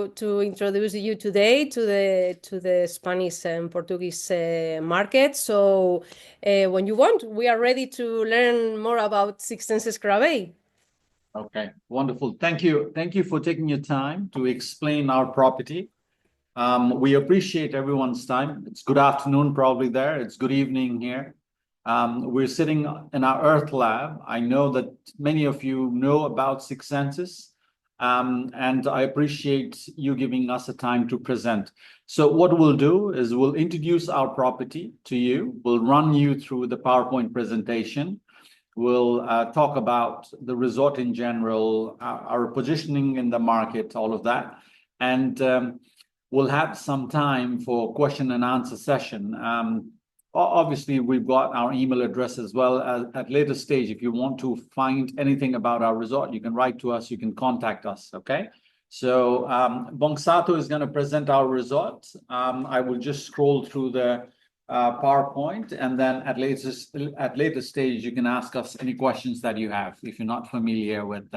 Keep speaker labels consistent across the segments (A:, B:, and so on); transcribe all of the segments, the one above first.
A: to introduce you today to the Spanish and Portuguese market. So when you want, we are ready to learn more about Senses Krabey.
B: Okay, wonderful. Thank you. Thank you for taking your time to explain our property. We appreciate everyone's time. It's good afternoon probably there. It's good evening here. We're sitting in our Earth lab. I know that many of you know about Six Senses, and I appreciate you giving us a time to present. So what we'll do is we'll introduce our property to you. We'll run you through the PowerPoint presentation. We'll talk about the resort in general, our positioning in the market, all of that. And we'll have some time for question and answer session. Obviously, we've got our email address as well. At later stage, if you want to find anything about our resort, you can write to us, you can contact us, okay? So Sato is going to present our resort. I will just scroll through the PowerPoint, and then at later stage, you can ask us any questions that you have if you're not familiar with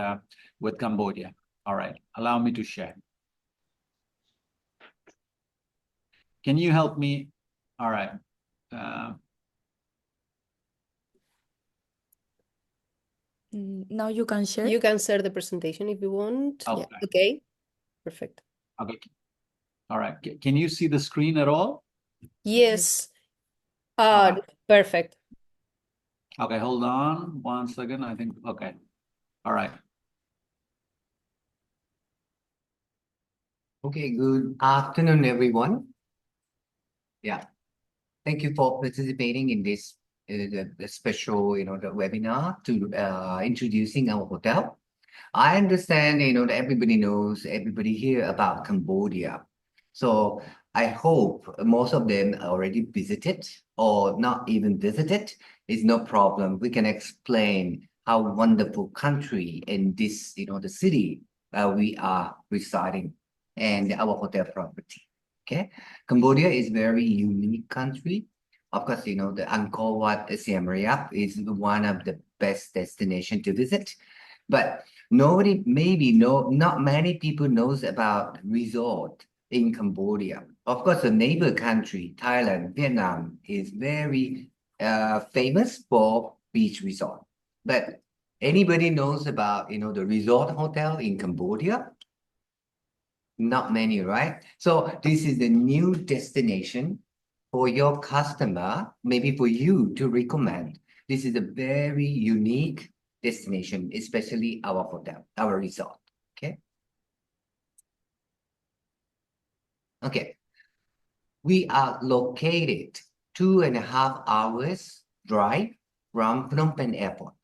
B: Cambodia. All right, allow me to share. Can you help me? All right.
C: Now you can share.
A: You can share the presentation if you want.
B: Okay.
A: Yeah. Okay. Perfect.
B: Okay. All right. Can you see the screen at all?
A: Yes.
B: right.
A: Perfect.
B: Okay, hold on 1 second. I think, okay. All right.
D: Okay, good afternoon, everyone. Yeah, thank you for participating in this the special, the webinar to introducing our hotel. I understand, that everybody here about Cambodia. So I hope most of them already visited or not even visited. It's no problem. We can explain how wonderful country in this, the city we are residing and our hotel property. Okay, Cambodia is very unique country. Of course, the Angkor Wat, Siem Reap is one of the best destination to visit. But not many people knows about resort in Cambodia. Of course, the neighbor country, Thailand, Vietnam, is very famous for beach resort. But anybody knows about, the resort hotel in Cambodia? Not many, right? So this is the new destination for your customer, maybe for you to recommend. This is a very unique destination, especially our hotel, our resort. Okay. Okay. We are located 2.5 hours drive from Phnom Penh Airport.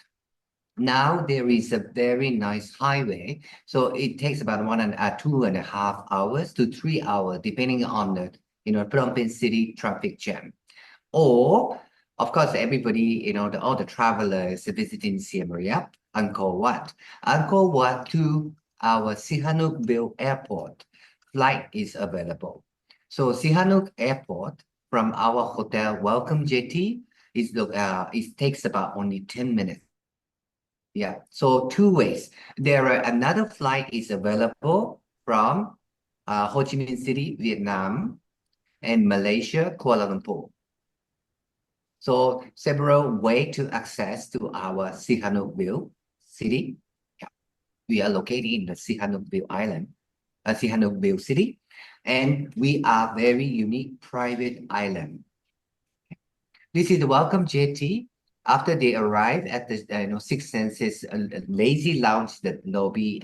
D: Now there is a very nice highway, so it takes about 2.5 hours to 3 hours, depending on the Phnom Penh city traffic jam. Or of course, everybody, all the travelers visiting Siem Reap, Angkor Wat to our Sihanoukville airport, flight is available. So Sihanouk Airport from our hotel Welcome Jetty it takes about only 10 minutes. Yeah, so 2 ways. There are another flight is available from Ho Chi Minh City, Vietnam, and Malaysia, Kuala Lumpur. So several ways to access to our Sihanoukville city. Yeah. We are located in the Sihanoukville Island, Sihanoukville city, and we are very unique private island. This is the Welcome Jetty. After they arrive at the Six Senses lazy lounge, the lobby,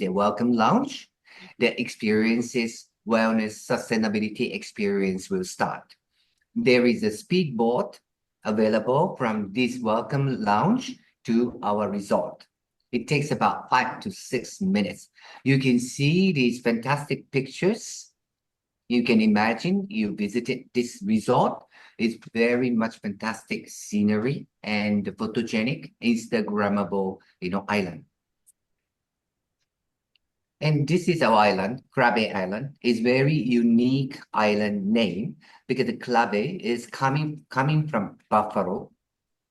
D: welcome lounge, the experiences, wellness, sustainability experience will start. There is a speedboat available from this welcome lounge to our resort. It takes about 5 to 6 minutes. You can see these fantastic pictures. You can imagine you visited this resort. It's very much fantastic scenery and photogenic, Instagrammable, island. And this is our island, Krabey Island. It's very unique island name because the Krabey is coming from buffalo.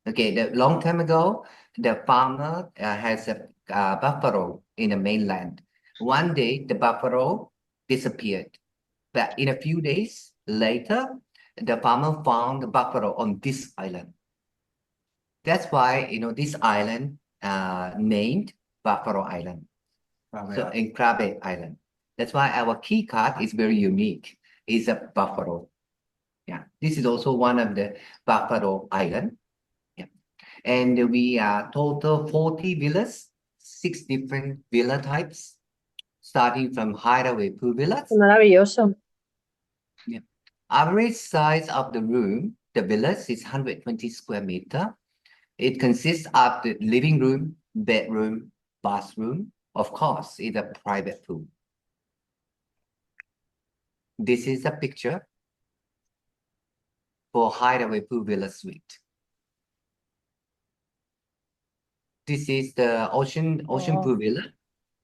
D: Okay, the long time ago, the farmer has a buffalo in the mainland. One day, the buffalo disappeared. But in a few days later, the farmer found the buffalo on this island. That's why, this island named Buffalo Island. So in Krabey Island. That's why our key card is very unique. It's a buffalo. Yeah, this is also one of the Buffalo Island. Yeah, and we are total 40 villas, 6 different villa types, starting from hideaway pool villas.
A: Maravilloso.
D: Yeah. Average size of the room, the villas is 120 square meter. It consists of the living room, bedroom, bathroom. Of course, it's a private pool. This is a picture for hideaway pool villa suite. This is the ocean pool villa.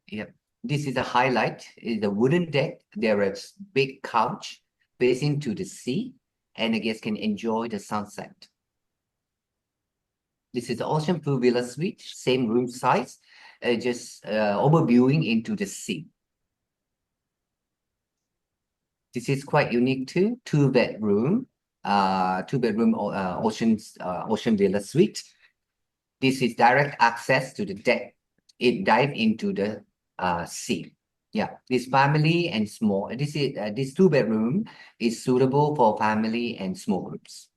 D: Yep. This is a highlight. Is the wooden deck. There is big couch facing to the sea, and the guests can enjoy the sunset. This is the ocean pool villa suite, same room size, just overviewing into the sea. This is quite unique too. Two bedroom ocean villa suite. This is direct access to the deck. It dive into the sea. Yeah, this family and small. This 2-bedroom is suitable for family and small groups.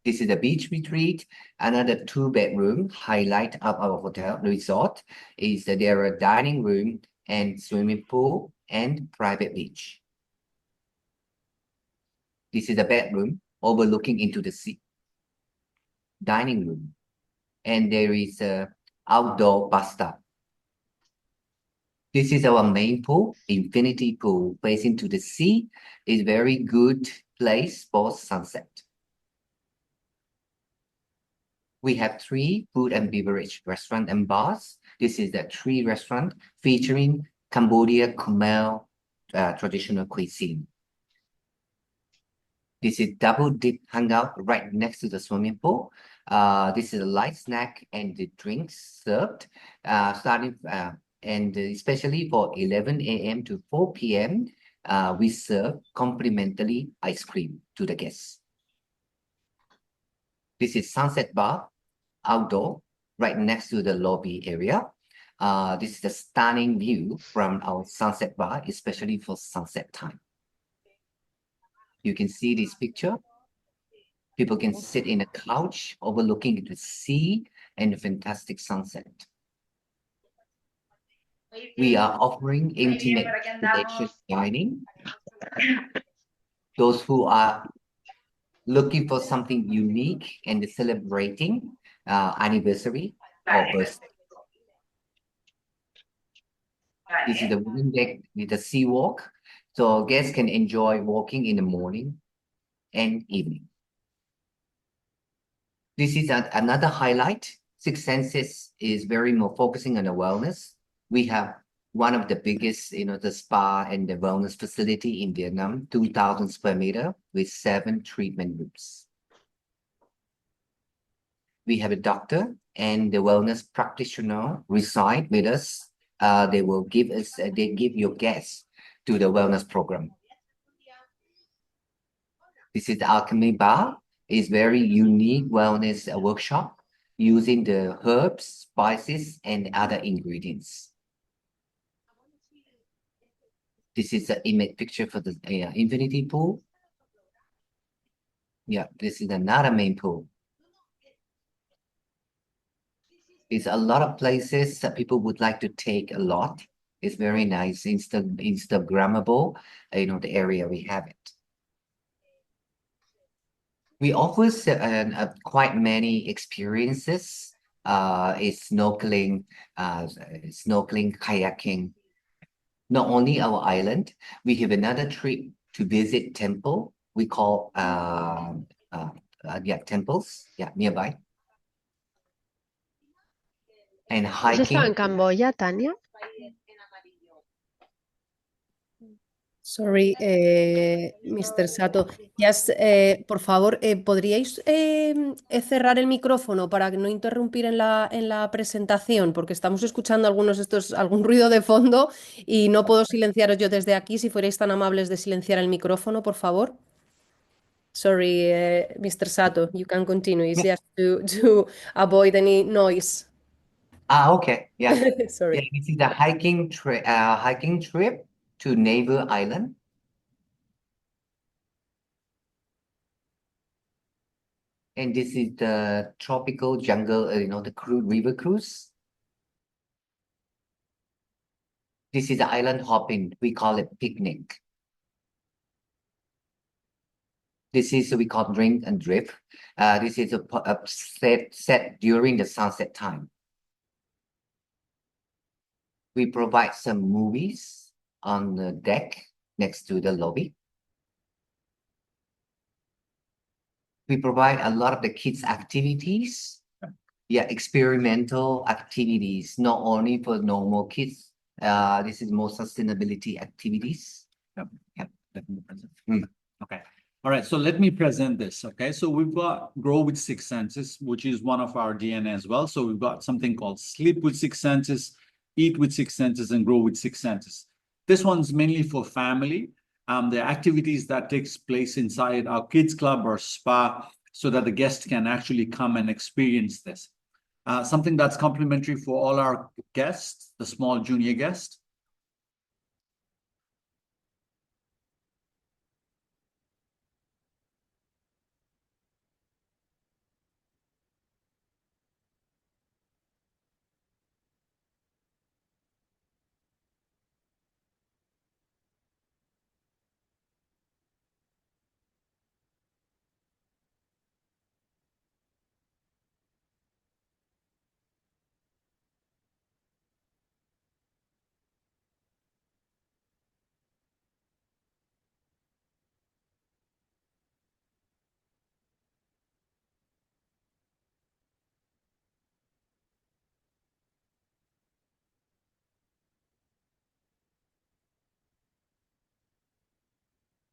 D: This is a beach retreat. Another 2-bedroom highlight of our hotel resort is that there are dining room and swimming pool and private beach. This is a bedroom overlooking into the sea. Dining room, and there is a outdoor bathtub. This is our main pool, infinity pool, facing to the sea. Is very good place for sunset. We have 3 food and beverage restaurant and bars. This is the 3 restaurant featuring Cambodia Khmer traditional cuisine. This is double dip hangout right next to the swimming pool. This is a light snack and the drinks served, starting and especially for 11 a.m. to 4 p.m. We serve complimentary ice cream to the guests. This is sunset bar, outdoor, right next to the lobby area. This is the stunning view from our sunset bar, especially for sunset time. You can see this picture. People can sit in a couch overlooking the sea and the fantastic sunset. We are offering intimate destination dining. Those who are looking for something unique and celebrating anniversary or birthday. This is the wooden deck with a sea walk. So guests can enjoy walking in the morning and evening. This is another highlight. Six Senses is very more focusing on the wellness. We have one of the biggest, the spa and the wellness facility in Vietnam, 2,000 square meter with 7 treatment rooms. We have a doctor and the wellness practitioner reside with us. They will give us, they give your guests to the wellness program. This is the Alchemy Bar. It's very unique wellness workshop using the herbs, spices, and other ingredients. This is the image picture for the infinity pool. Yeah, this is another main pool. It's a lot of places that people would like to take a lot. It's very nice, Instagrammable, the area we have it. We offer quite many experiences. It's snorkeling, kayaking. Not only our island, we have another trip to visit temple. We call temples, nearby. And
A: ¿Eso estaba en
D: hiking.
A: Camboya, Tania? Sorry, Mr. Sato. Just, por favor, ¿podríais cerrar el micrófono para no interrumpir en la presentación? Porque estamos escuchando algún ruido de fondo y no puedo silenciaros yo desde aquí. Si fuerais tan amables de silenciar el micrófono, por favor. Sorry, Mr. Sato, you can continue. It's
D: Yeah.
A: just to avoid any noise.
D: Okay. Yeah.
A: Sorry.
D: Yeah, this is a hiking trip to neighbor island. And this is the tropical jungle, the river cruise. This is the island hopping. We call it picnic. This is we call drink and drip. This is a set during the sunset time. We provide some movies on the deck next to the lobby. We provide a lot of the kids' activities. Yeah, experimental activities, not only for normal kids. This is more sustainability activities.
B: Yep. Let me present. Okay. All right. So let me present this. Okay. So we've got grow with six senses, which is one of our DNA as well. So we've got something called sleep with six senses, eat with six senses, and grow with six senses. This one's mainly for family. The activities that takes place inside our kids club or spa, so that the guest can actually come and experience this. Something that's complimentary for all our guests, the small junior guests.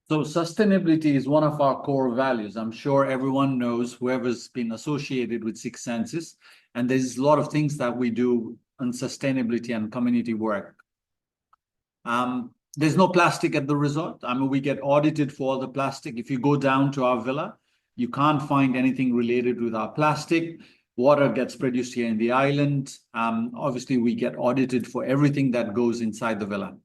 B: So sustainability is one of our core values. I'm sure everyone knows, whoever's been associated with Six Senses, and there's a lot of things that we do on sustainability and community work. There's no plastic at the resort. I mean, we get audited for all the plastic. If you go down to our villa, you can't find anything related with our plastic. Water gets produced here in the island. Obviously, we get audited for everything that goes inside the villa.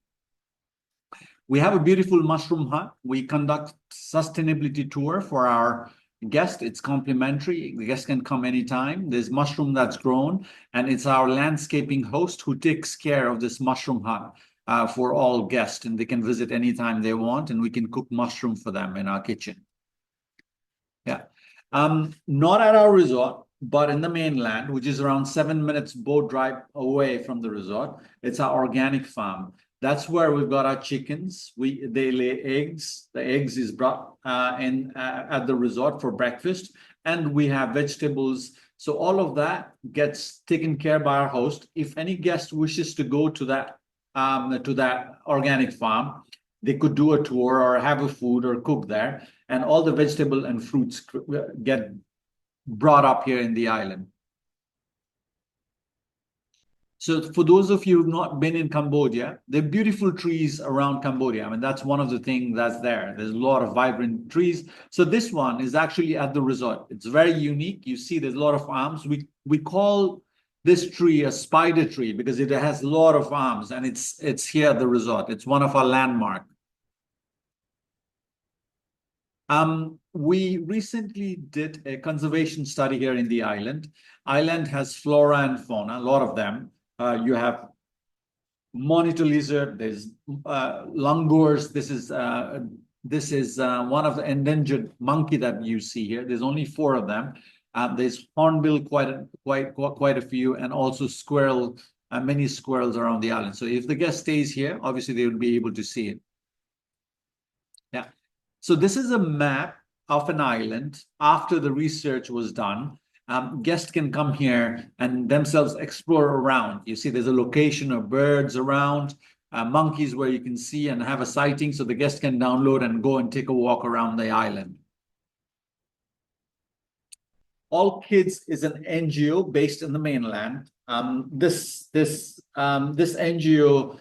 B: We have a beautiful mushroom hut. We conduct sustainability tour for our guest. It's complimentary. The guest can come anytime. There's mushroom that's grown, and it's our landscaping host who takes care of this mushroom hut for all guests, and they can visit anytime they want, and we can cook mushroom for them in our kitchen. Yeah. Not at our resort, but in the mainland, which is around 7 minutes boat drive away from the resort. It's our organic farm. That's where we've got our chickens. They lay eggs. The eggs is brought in at the resort for breakfast, and we have vegetables. So all of that gets taken care by our host. If any guest wishes to go to that organic farm, they could do a tour or have a food or cook there, and all the vegetable and fruits get brought up here in the island. So for those of you who've not been in Cambodia, there are beautiful trees around Cambodia. I mean, that's one of the things that's there. There's a lot of vibrant trees. So this one is actually at the resort. It's very unique. You see there's a lot of arms. We call this tree a spider tree because it has a lot of arms, and it's here at the resort. It's one of our landmarks. We recently did a conservation study here in the island. Island has flora and fauna, a lot of them. You have monitor lizard, there's langurs. This is one of the endangered monkey that you see here. There's only 4 of them. There's hornbill, quite a few, and also squirrel, many squirrels around the island. So if the guest stays here, obviously they will be able to see it. Yeah. So this is a map of an island after the research was done. Guests can come here and themselves explore around. You see there's a location of birds around. monkeys where you can see and have a sighting so the guest can download and go and take a walk around the island. All Kids is an NGO based in the mainland. This NGO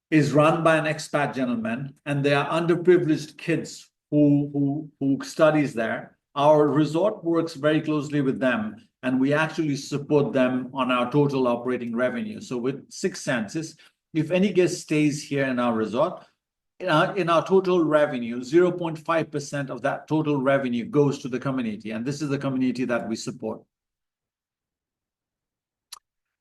B: is run by an expat gentleman, and they are underprivileged kids who studies there. Our resort works very closely with them, and we actually support them on our total operating revenue. So with Six Senses, if any guest stays here in our resort, in our total revenue, 0.5% of that total revenue goes to the community, and this is the community that we support.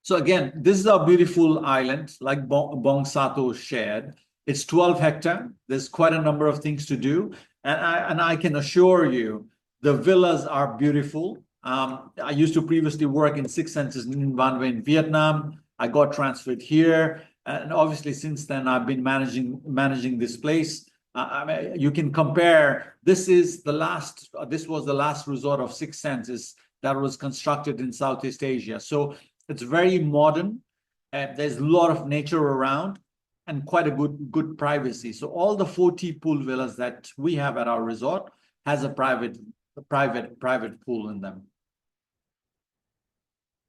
B: So again, this is our beautiful island, like Bong Sato shared. It's 12 hectares. There's quite a number of things to do, and I can assure you, the villas are beautiful. I used to previously work in Six Senses in Van Van in Vietnam. I got transferred here. And obviously, since then, I've been managing this place. I mean, you can compare. This was the last resort of Six Senses that was constructed in Southeast Asia. So it's very modern. There's a lot of nature around, and quite a good privacy. So all the 40 pool villas that we have at our resort has a private pool in them.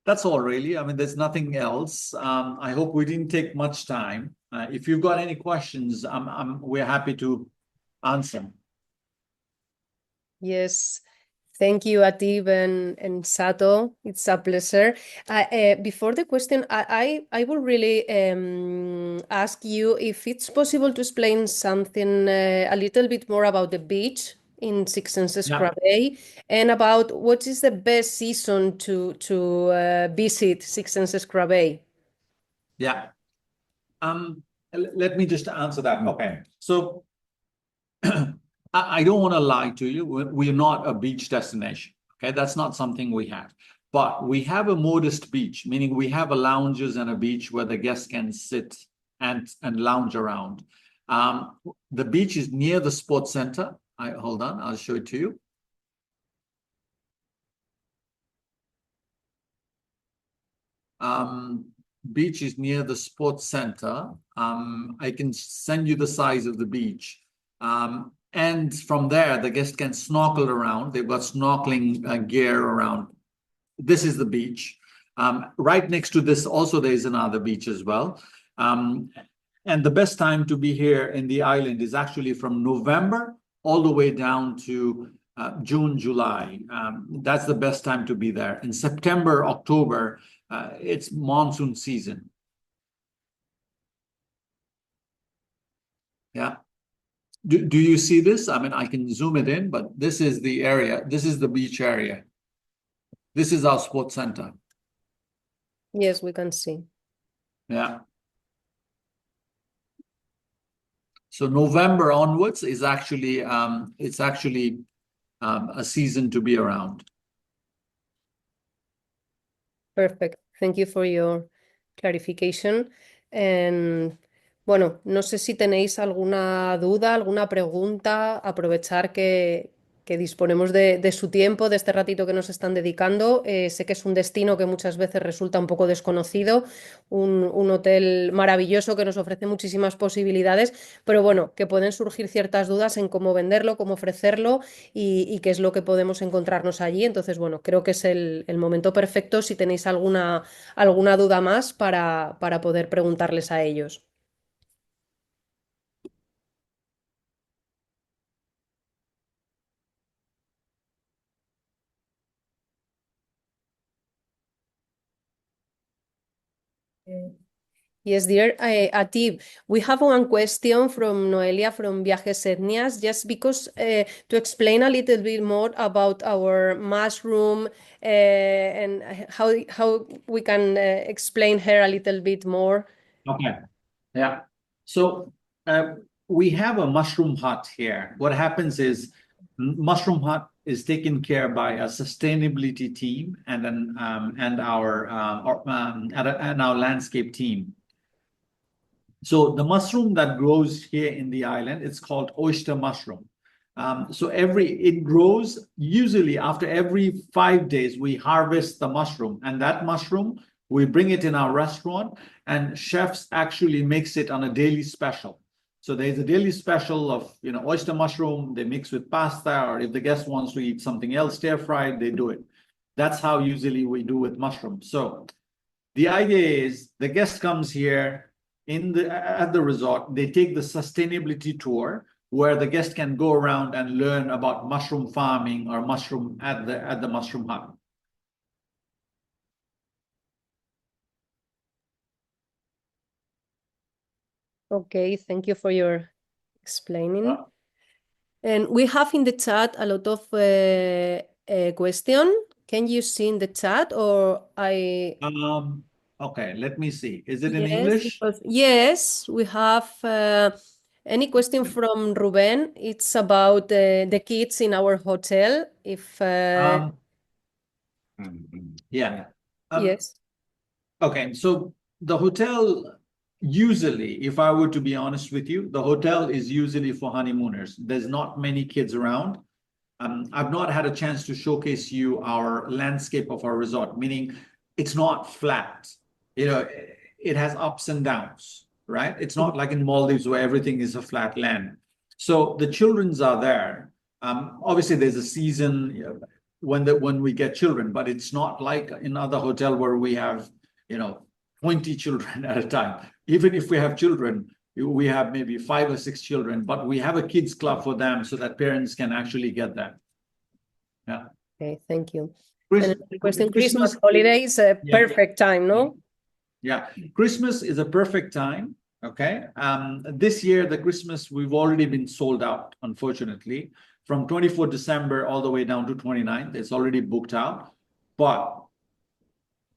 B: That's all really. I mean, there's nothing else. I hope we didn't take much time. If you've got any questions, we're happy to answer.
A: Yes. Thank you, Atib and Sato. It's a pleasure. Before the question, I will really ask you if it's possible to explain something a little bit more about the beach in Senses Krabey, and about what is the best season to visit Senses Krabey.
B: Yeah. Let me just answer that. Okay. So I don't want to lie to you. We're not a beach destination. Okay, that's not something we have. But we have a modest beach, meaning we have a lounges and a beach where the guests can sit and lounge around. The beach is near the sports center. Hold on, I'll show it to you. Beach is near the sports center. I can send you the size of the beach. And from there, the guest can snorkel around. They've got snorkeling gear around. This is the beach. Right next to this, also, there is another beach as well. And the best time to be here in the island is actually from November all the way down to June, July. That's the best time to be there. In September, October, it's monsoon season. Yeah. Do you see this? I mean, I can zoom it in, but this is the area. This is the beach area. This is our sports center.
A: Yes, we can see.
B: Yeah. So November onwards is actually it's actually a season to be around.
A: Perfect. Thank you for your clarification. And bueno, no sé si tenéis alguna duda, alguna pregunta. Aprovechar que disponemos de su tiempo, de este ratito que nos están dedicando. Sé que es un destino que muchas veces resulta un poco desconocido, un hotel maravilloso que nos ofrece muchísimas posibilidades, pero bueno, que pueden surgir ciertas dudas en cómo venderlo, cómo ofrecerlo y qué es lo que podemos encontrarnos allí. Entonces, bueno, creo que es el momento perfecto si tenéis alguna duda más para poder preguntarles a ellos. Yes, dear Atib, we have one question from Noelia from Viajes Etnias, just because to explain a little bit more about our mushroom and how we can explain her a little bit more.
B: Okay. Yeah. So we have a mushroom hut here. What happens is mushroom hut is taken care by a sustainability team and our landscape team. So the mushroom that grows here in the island, it's called oyster mushroom. So it grows usually after every 5 days, we harvest the mushroom, and that mushroom We bring it in our restaurant, and chefs actually mix it on a daily special. So there's a daily special of, oyster mushroom, they mix with pasta, or if the guest wants to eat something else, stir fried, they do it. That's how usually we do with mushrooms. So the idea is the guest comes here at the resort, they take the sustainability tour where the guest can go around and learn about mushroom farming or mushroom at the mushroom hut.
A: Okay, thank you for your explaining. And we have in the chat a lot of question. Can you see in the chat or I?
B: Okay, let me see. Is it in
A: Yes,
B: English?
A: yes, we have any question from Ruben. It's about the kids in our hotel. If
B: Yeah.
A: yes.
B: Okay, so the hotel, usually, if I were to be honest with you, the hotel is usually for honeymooners. There's not many kids around. I've not had a chance to showcase you our landscape of our resort, meaning it's not flat. It has ups and downs, right? It's not like in Maldives where everything is a flat land. So the children's are there. Obviously, there's a season when we get children, but it's not like in other hotel where we have 20 children at a time. Even if we have children, we have maybe 5 or 6 children, but we have a kids club for them so that parents can actually get that. Yeah.
A: Okay, thank you.
B: Chris-
A: And the question,
B: Christmas-
A: Christmas holiday is a
B: Yeah.
A: perfect time, no?
B: Yeah, Christmas is a perfect time. Okay. This year, the Christmas, we've already been sold out, unfortunately, from 24 December all the way down to 29th. It's already booked out. But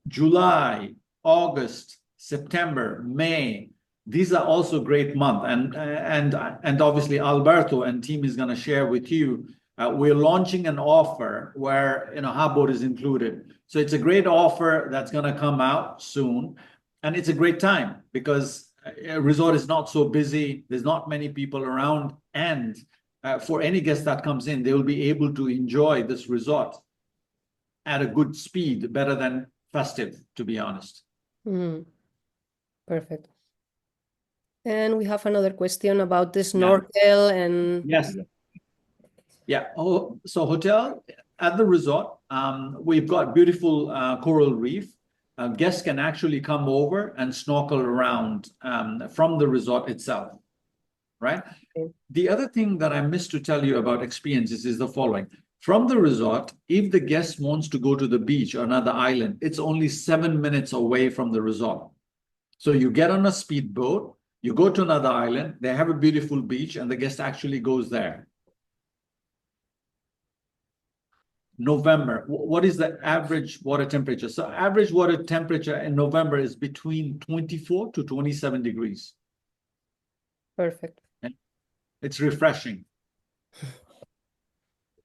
B: July, August, September, May, these are also great months. And obviously Alberto and team is going to share with you. We're launching an offer where harbor is included. So it's a great offer that's going to come out soon. And it's a great time because a resort is not so busy. There's not many people around. And for any guest that comes in, they will be able to enjoy this resort at a good speed, better than festive, to be honest.
A: Perfect. And we have another question about the snorkel and
B: Yes. Yeah. Oh, so hotel at the resort, we've got beautiful coral reef. Guests can actually come over and snorkel around from the resort itself, right?
A: Okay.
B: The other thing that I missed to tell you about experiences is the following. From the resort, if the guest wants to go to the beach or another island, it's only 7 minutes away from the resort. So you get on a speedboat, you go to another island, they have a beautiful beach, and the guest actually goes there. November, what is the average water temperature? So average water temperature in November is between 24 to 27 degrees.
A: perfect.
B: It's refreshing.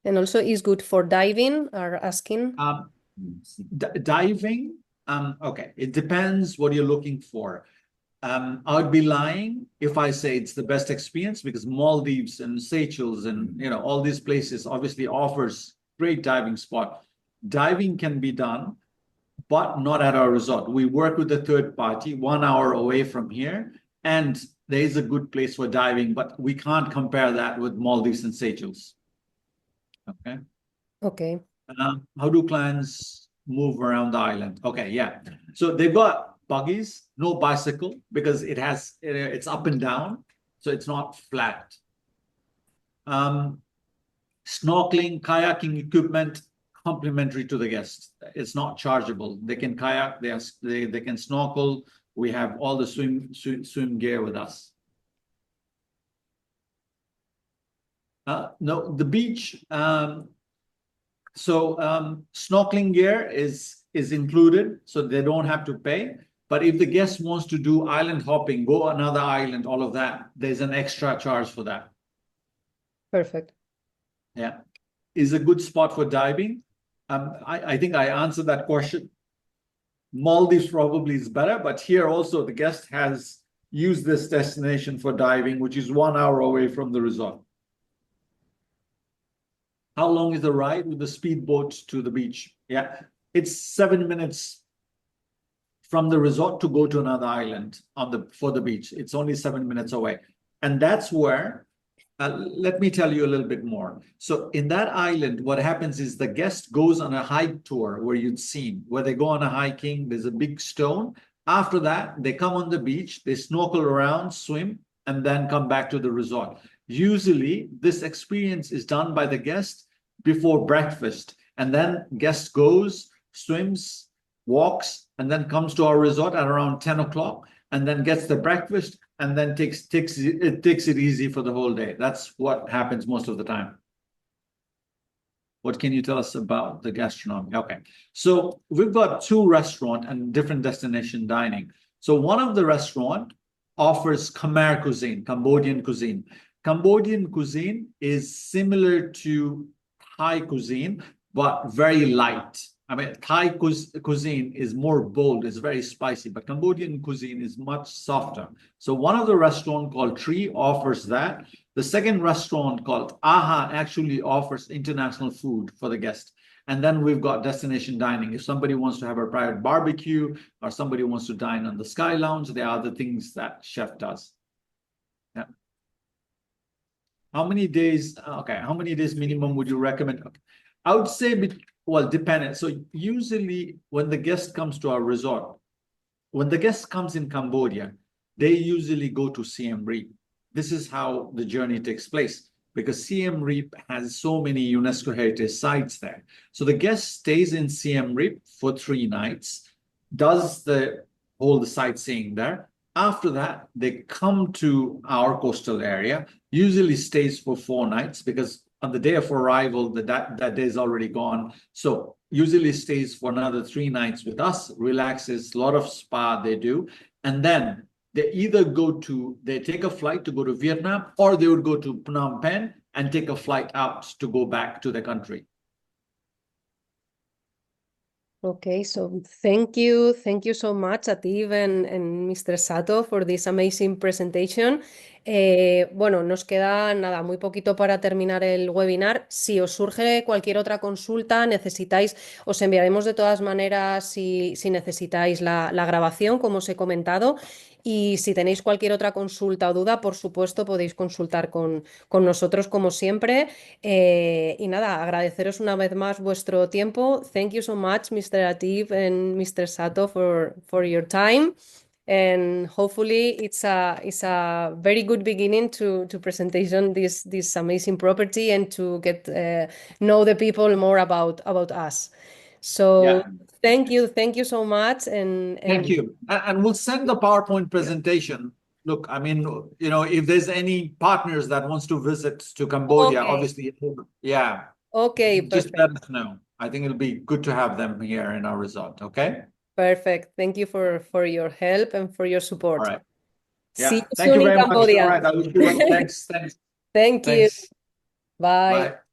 A: And also is good for diving, are asking.
B: Diving, okay, it depends what you're looking for. I would be lying if I say it's the best experience because Maldives and Seychelles and all these places obviously offers great diving spot. Diving can be done, but not at our resort. We work with a third party 1 hour away from here, and there is a good place for diving, but we can't compare that with Maldives and Seychelles. Okay.
A: Okay.
B: How do clients move around the island? Okay, yeah. So they've got buggies, no bicycle because it's up and down, so it's not flat. Snorkeling, kayaking equipment complimentary to the guests. It's not chargeable. They can kayak, they can snorkel. We have all the swim gear with us. No, the beach. Snorkeling gear is included, so they don't have to pay. But if the guest wants to do island hopping, go another island, all of that, there's an extra charge for that.
A: Perfect.
B: Yeah. Is a good spot for diving. I think I answered that question. Maldives probably is better, but here also the guest has used this destination for diving, which is 1 hour away from the resort. How long is the ride with the speedboat to the beach? Yeah, it's 7 minutes from the resort to go to another island for the beach. It's only 7 minutes away. And that's where, let me tell you a little bit more. So in that island, what happens is the guest goes on a hike tour where you'd seen, where they go on a hiking, there's a big stone. After that, they come on the beach, they snorkel around, swim, and then come back to the resort. Usually, this experience is done by the guest before breakfast. And then guest goes, swims, walks, and then comes to our resort at around 10 o'clock, and then gets the breakfast, and then takes it easy for the whole day. That's what happens most of the time. What can you tell us about the gastronomy? Okay, so we've got 2 restaurants and different destination dining. So one of the restaurant offers Khmer cuisine, Cambodian cuisine. Cambodian cuisine is similar to Thai cuisine, but very light. I mean, Thai cuisine is more bold, it's very spicy, but Cambodian cuisine is much softer. So one of the restaurants called Tree offers that. The second restaurant called Aha actually offers international food for the guest. And then we've got destination dining. If somebody wants to have a private barbecue or somebody wants to dine on the Sky Lounge, there are the things that chef does. Yeah. How many days? Okay, how many days minimum would you recommend? Okay. I would say, well, dependent. So usually when the guest comes to our resort, when the guest comes in Cambodia, they usually go to Siem Reap. This is how the journey takes place, because Siem Reap has so many UNESCO heritage sites there. So the guest stays in Siem Reap for 3 nights, does all the sightseeing there. After that, they come to our coastal area, usually stays for 4 nights, because on the day of arrival, that day is already gone. So usually stays for another 3 nights with us, relaxes, a lot of spa they do. And then they either they take a flight to go to Vietnam, or they would go to Phnom Penh and take a flight out to go back to the country.
A: Okay, so thank you so much, Atif and Mr. Sato, for this amazing presentation. Bueno, nos queda nada, muy poquito para terminar el webinar. Si os surge cualquier otra consulta, os enviaremos de todas maneras si necesitáis la grabación, como os he comentado. Y si tenéis cualquier otra consulta o duda, por supuesto, podéis consultar con nosotros como siempre. Y nada, agradeceros una vez más vuestro tiempo. Thank you so much, Mr. Atif and Mr. Sato, for your time. And hopefully it's a very good beginning to presentation this amazing property and to get know the people more about us. So
B: Yeah.
A: thank you so much. And
B: Thank you. And we'll send the PowerPoint presentation. Look, I mean, you know, if there's any partners that wants to visit to Cambodia,
A: Okay.
B: obviously, yeah.
A: Okay,
B: Just
A: perfect.
B: let us know. I think it'll be good to have them here in our resort, okay?
A: Perfect. Thank you for your help and for your support.
B: All right.
A: See
B: Yeah,
A: you
B: thank
A: soon
B: you
A: in
B: very much.
A: Cambodia.
B: All right, I wish you well. Thanks.
A: Thank you.
B: Thanks.
A: Bye.
B: Bye.